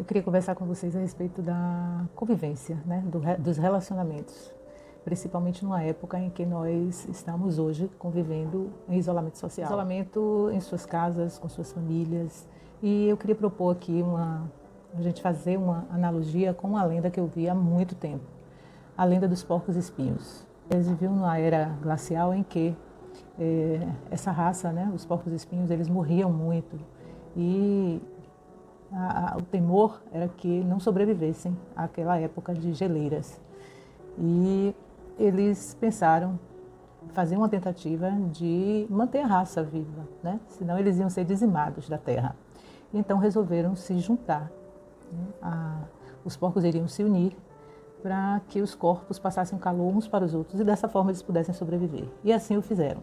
Eu queria conversar com vocês a respeito da convivência, né, dos relacionamentos, principalmente numa época em que nós estamos hoje convivendo em isolamento social. Isolamento em suas casas, com suas famílias. E eu queria propor aqui a gente fazer uma analogia com uma lenda que eu vi há muito tempo, a lenda dos porcos-espinhos. Eles viviam numa era glacial em que essa raça, né, os porcos-espinhos, eles morriam muito e o temor era que não sobrevivessem àquela época de geleiras. E eles pensaram fazer uma tentativa de manter a raça viva, né? Senão eles iam ser dizimados da terra. Então resolveram se juntar, né? Os porcos iriam se unir para que os corpos passassem calor uns para os outros e dessa forma eles pudessem sobreviver. E assim o fizeram.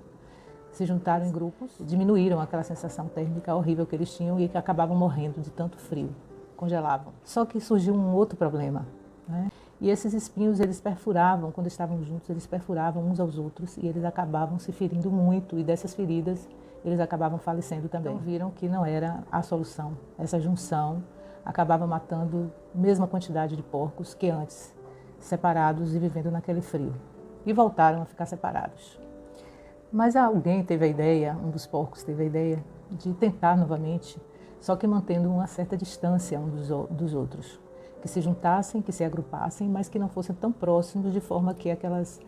Se juntaram em grupos, diminuíram aquela sensação térmica horrível que eles tinham e que acabavam morrendo de tanto frio, congelavam. Só que surgiu um outro problema, né? E esses espinhos, eles perfuravam, quando estavam juntos, eles perfuravam uns aos outros e eles acabavam se ferindo muito e dessas feridas eles acabavam falecendo também. Então viram que não era a solução. Essa junção acabava matando a mesma quantidade de porcos que antes, separados e vivendo naquele frio. E voltaram a ficar separados. Mas alguém teve a ideia, um dos porcos teve a ideia de tentar novamente, só que mantendo uma certa distância uns dos outros. Que se juntassem, que se agrupassem, mas que não fossem tão próximos, de forma que aquelas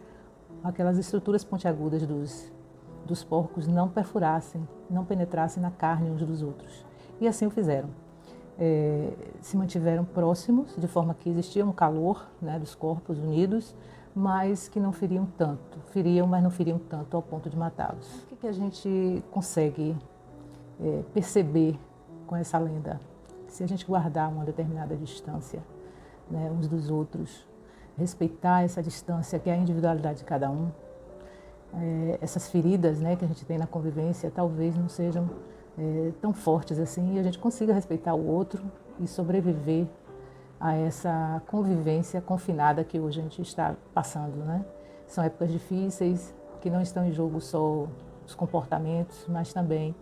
estruturas pontiagudas dos porcos não perfurassem, não penetrassem na carne uns dos outros. E assim o fizeram. Se mantiveram próximos, de forma que existia um calor, né, dos corpos unidos, mas que não feriam tanto. Feriam, mas não feriam tanto ao ponto de matá-los. O que a gente consegue perceber com essa lenda? Se a gente guardar uma determinada distância, né, uns dos outros, respeitar essa distância que é a individualidade de cada um, essas feridas, né, que a gente tem na convivência talvez não sejam tão fortes assim e a gente consiga respeitar o outro e sobreviver a essa convivência confinada que hoje a gente está passando, né? São épocas difíceis, que não estão em jogo só os comportamentos, mas também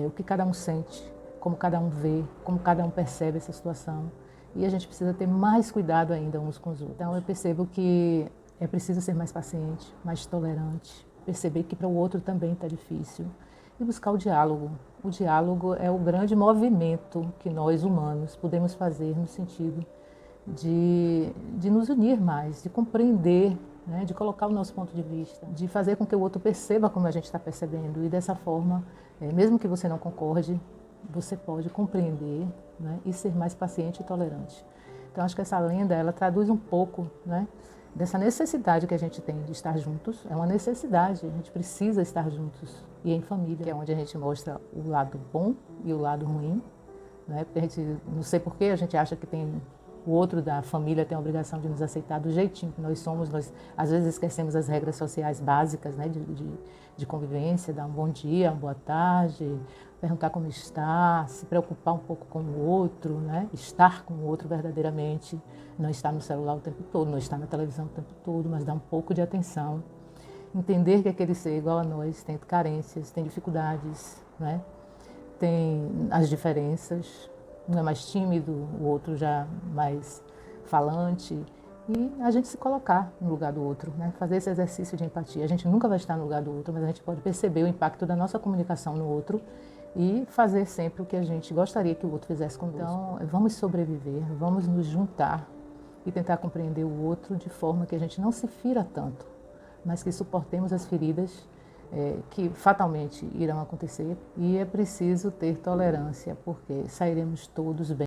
o que cada um sente, como cada um vê, como cada um percebe essa situação. E a gente precisa ter mais cuidado ainda uns com os outros. Então eu percebo que é preciso ser mais paciente, mais tolerante, perceber que para o outro também está difícil e buscar o diálogo. O diálogo é o grande movimento que nós humanos podemos fazer no sentido de nos unir mais, de compreender, né, de colocar o nosso ponto de vista, de fazer com que o outro perceba como a gente está percebendo e dessa forma, mesmo que você não concorde, você pode compreender, né, e ser mais paciente e tolerante. Então acho que essa lenda ela traduz um pouco, né, dessa necessidade que a gente tem de estar juntos. É uma necessidade, a gente precisa estar juntos e em família, que é onde a gente mostra o lado bom e o lado ruim, né? Porque a gente não sei por que a gente acha que tem o outro da família tem a obrigação de nos aceitar do jeitinho que nós somos. Nós às vezes esquecemos as regras sociais básicas, né, de convivência, dar um bom dia, uma boa tarde, perguntar como está, se preocupar um pouco com o outro, né, estar com o outro verdadeiramente, não estar no celular o tempo todo, não estar na televisão o tempo todo, mas dar um pouco de atenção, entender que aquele ser igual a nós tem carências, tem dificuldades, né, tem as diferenças. Um é mais tímido, o outro já mais falante. E a gente se colocar no lugar do outro, né? Fazer esse exercício de empatia. A gente nunca vai estar no lugar do outro, mas a gente pode perceber o impacto da nossa comunicação no outro e fazer sempre o que a gente gostaria que o outro fizesse conosco. Então, vamos sobreviver, vamos nos juntar e tentar compreender o outro de forma que a gente não se fira tanto, mas que suportemos as feridas que fatalmente irão acontecer e é preciso ter tolerância, porque sairemos todos bem.